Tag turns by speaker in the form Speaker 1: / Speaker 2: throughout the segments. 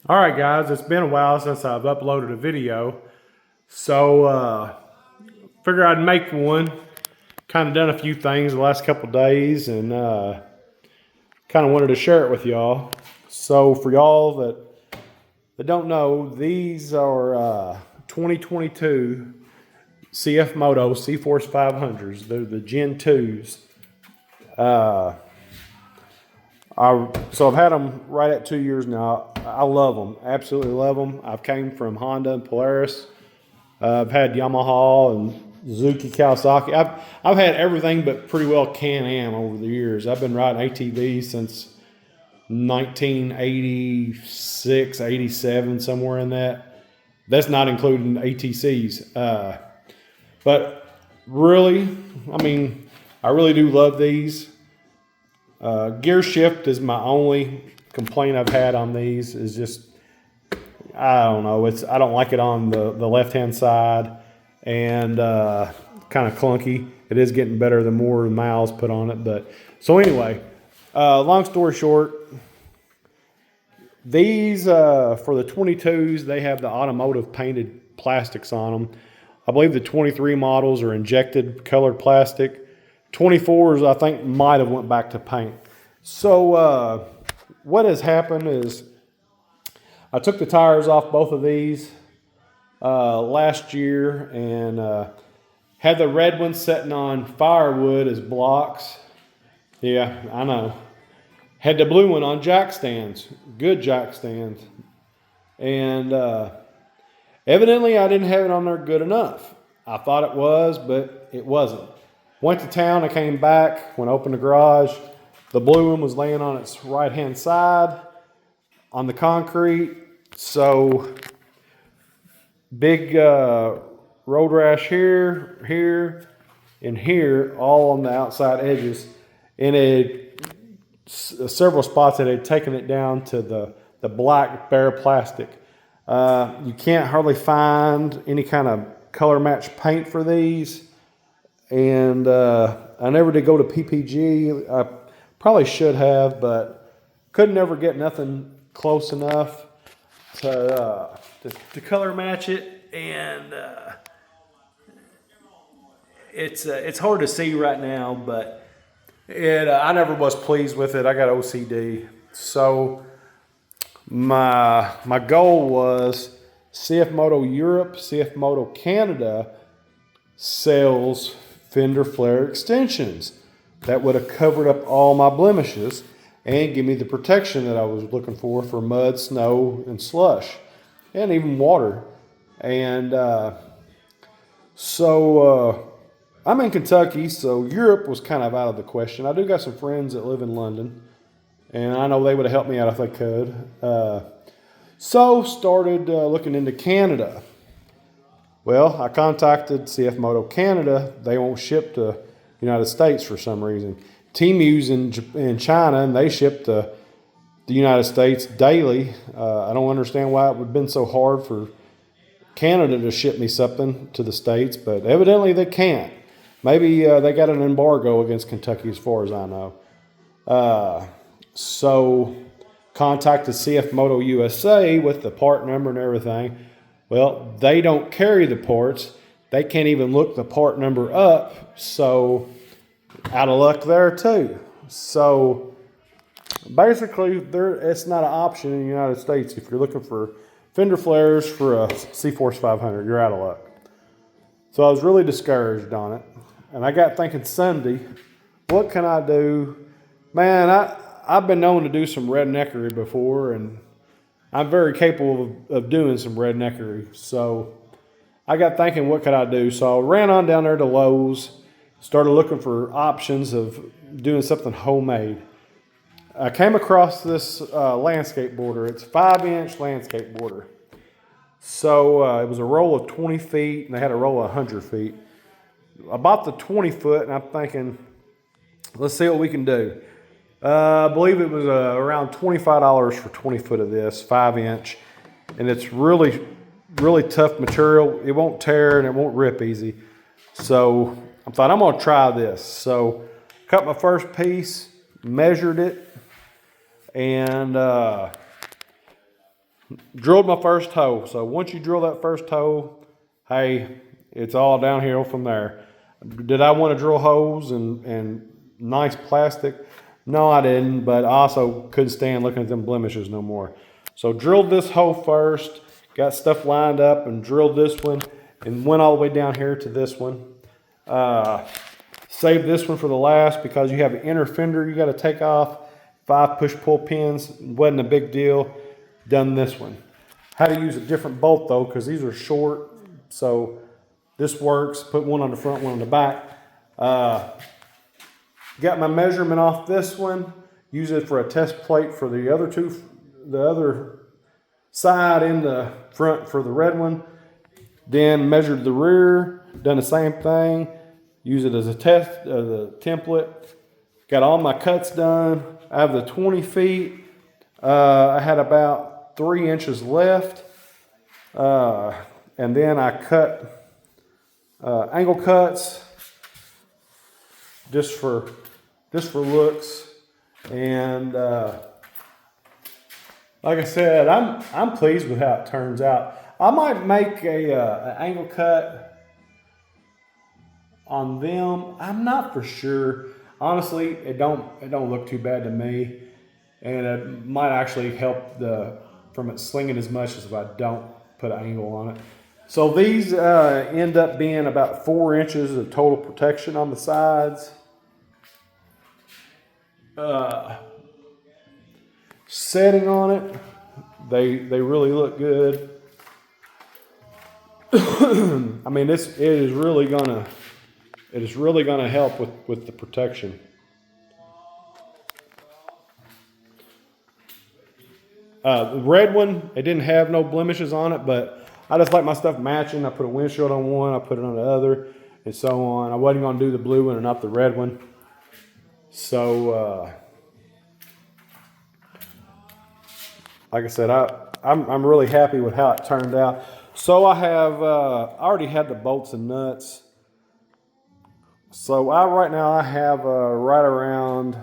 Speaker 1: All right, guys, it's been a while since I've uploaded a video, so figured I'd make one. Kind of done a few things the last couple days, and kind of wanted to share it with y'all. So for y'all that don't know, these are 2022 CF Moto C-Force 500s. They're the Gen 2s. So I've had them right at 2 years now. I love them, absolutely love them. I've came from Honda and Polaris. I've had Yamaha and Suzuki, Kawasaki. I've had everything but pretty well Can-Am over the years. I've been riding ATVs since 1986, 87, somewhere in that. That's not including ATCs. But really, I really do love these. Gear shift is my only complaint I've had on these. Is just, I don't know. I don't like it on the left hand side, and kind of clunky. It is getting better the more miles put on it. But so anyway, long story short, these for the 22s, they have the automotive painted plastics on them. I believe the 23 models are injected colored plastic. 24s, I think, might have went back to paint. So what has happened is I took the tires off both of these last year and had the red one sitting on firewood as blocks. Yeah, I know. Had the blue one on jack stands, good jack stands. And evidently I didn't have it on there good enough. I thought it was, but it wasn't. Went to town, I came back, when I opened the garage, the blue one was laying on its right-hand side on the concrete. So big road rash here, and here, all on the outside edges. And several spots that had taken it down to the black bare plastic. You can't hardly find any kind of color match paint for these. And I never did go to PPG. I probably should have, but could never get nothing close enough to color match it. And it's hard to see right now, but I never was pleased with it. I got OCD. So my goal was CF Moto Europe, CF Moto Canada sells fender flare extensions that would have covered up all my blemishes and give me the protection that I was looking for mud, snow, and slush, and even water. And so I'm in Kentucky, so Europe was kind of out of the question. I do got some friends that live in London, and I know they would have helped me out if they could. So started looking into Canada. Well, I contacted CF Moto Canada. They won't ship to United States for some reason. Temu's in China, and they ship to the United States daily. I don't understand why it would have been so hard for Canada to ship me something to the States, but evidently they can't. Maybe they got an embargo against Kentucky as far as I know. So contacted CF Moto USA with the part number and everything. Well, they don't carry the parts. They can't even look the part number up. So out of luck there too. So basically, it's not an option in the United States. If you're looking for fender flares for a C-Force 500, you're out of luck. So I was really discouraged on it. And I got thinking Sunday, what can I do? Man, I've been known to do some redneckery before, and I'm very capable of doing some redneckery. So I got thinking, what could I do? So I ran on down there to Lowe's, started looking for options of doing something homemade. I came across this landscape border. It's a 5-inch landscape border. So it was a roll of 20 feet, and they had a roll of 100 feet. I bought the 20 foot, and I'm thinking, let's see what we can do. I believe it was around $25 for 20 foot of this, 5-inch. And it's really, really tough material. It won't tear and it won't rip easy. So I thought, I'm going to try this. So cut my first piece, measured it, and Drilled my first hole. So once you drill that first hole, hey, it's all downhill from there. Did I want to drill holes and nice plastic? No, I didn't, but I also couldn't stand looking at them blemishes no more. So drilled this hole first, got stuff lined up and drilled this one and went all the way down here to this one. Saved this one for the last because you have an inner fender you got to take off. 5 push-pull pins, wasn't a big deal. Done this one. Had to use a different bolt though because these are short. So this works. Put one on the front, one on the back. Got my measurement off this one. Use it for a test plate for the other two, the other side and the front for the red one. Then measured the rear. Done the same thing. Use it as a test, the template. Got all my cuts done. I have the 20 feet. I had about 3 inches left. And then I cut angle cuts just for looks. And like I said, I'm pleased with how it turns out. I might make an angle cut on them. I'm not for sure. Honestly, it don't look too bad to me, and it might actually help from it slinging as much as if I don't put an angle on it. So these end up being about 4 inches of total protection on the sides. Setting on it, they really look good. I mean, it is really gonna help with the protection. The red one, it didn't have no blemishes on it, but I just like my stuff matching. I put a windshield on one, I put it on the other, and so on. I wasn't gonna do the blue one and not the red one. So, like I said, I'm really happy with how it turned out. So I already had the bolts and nuts. So right now I have right around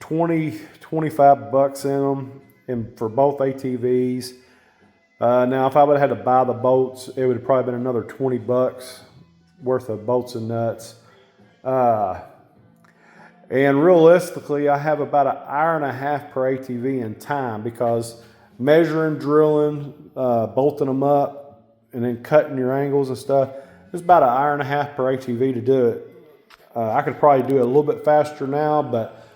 Speaker 1: 25 bucks in them for both ATVs. Now if I would have had to buy the bolts, it would have probably been another 20 bucks worth of bolts and nuts. And realistically, I have about an hour and a half per ATV in time because measuring, drilling, bolting them up, and then cutting your angles and stuff, it's about an hour and a half per ATV to do it. I could probably do it a little bit faster now, but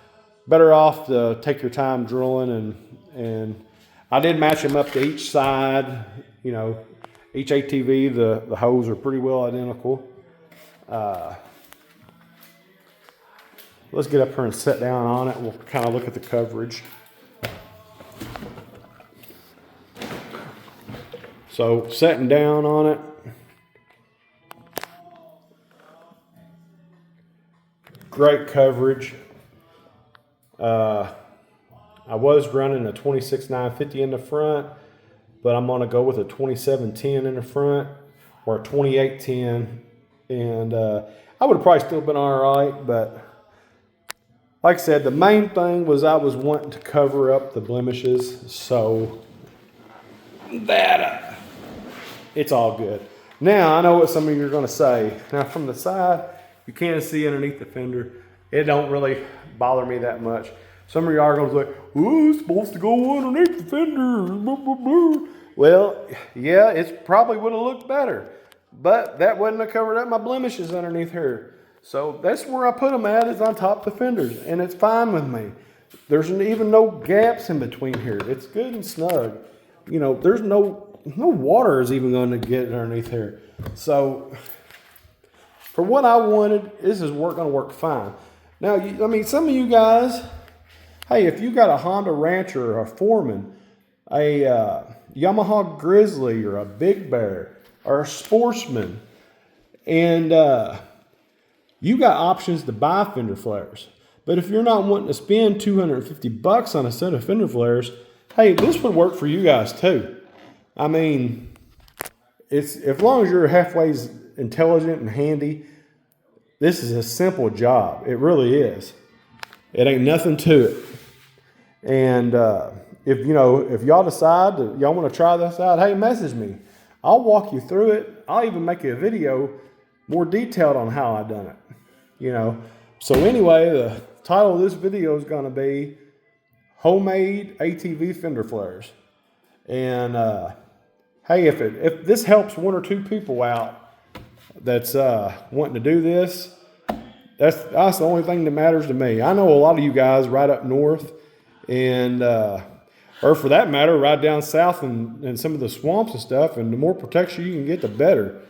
Speaker 1: better off to take your time drilling. And I did match them up to each side. You know, each ATV, the holes are pretty well identical. Let's get up here and sit down on it. We'll kind of look at the coverage. So sitting down on it, great coverage. I was running a 26.950 in the front, but I'm gonna go with a 27.10 in the front or a 28.10, and I would have probably still been all right, but like I said, the main thing was I was wanting to cover up the blemishes, so that it's all good. Now, I know what some of you are going to say. Now, from the side, you can't see underneath the fender. It don't really bother me that much. Some of you are going to say, "Oh, it's supposed to go underneath the fender." Blah, blah, blah. Well, yeah, it probably would have looked better, but that wouldn't have covered up my blemishes underneath here. So that's where I put them at, is on top of the fenders, and it's fine with me. There's even no gaps in between here. It's good and snug. You know, there's no water is even going to get underneath here. So for what I wanted, this is going to work fine. Now, I mean, some of you guys, hey, if you got a Honda Rancher or a Foreman, a Yamaha Grizzly or a Big Bear or a Sportsman, and you got options to buy fender flares. But if you're not wanting to spend 250 bucks on a set of fender flares, hey, this would work for you guys too. I mean, it's as long as you're halfway intelligent and handy, this is a simple job. It really is. It ain't nothing to it. And if y'all decide that y'all want to try this out, hey, message me. I'll walk you through it. I'll even make a video more detailed on how I done it. So anyway, the title of this video is going to be Homemade ATV Fender Flares. And hey, if this helps one or two people out that's wanting to do this, that's the only thing that matters to me. I know a lot of you guys right up north, and or for that matter, right down south in some of the swamps and stuff. And the more protection you can get, the better.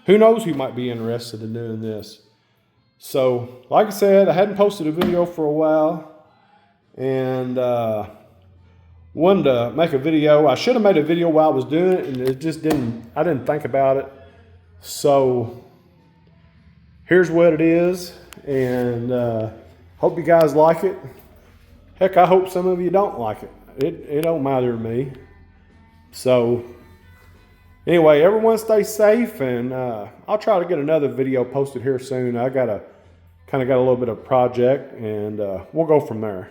Speaker 1: Who knows who might be interested in doing this. So, like I said, I hadn't posted a video for a while, and wanted to make a video. I should have made a video while I was doing it, and I didn't think about it. So here's what it is, and hope you guys like it. Heck, I hope some of you don't like it. It don't matter to me. So anyway, everyone stay safe, and I'll try to get another video posted here soon. I kind of got a little bit of project, and we'll go from there.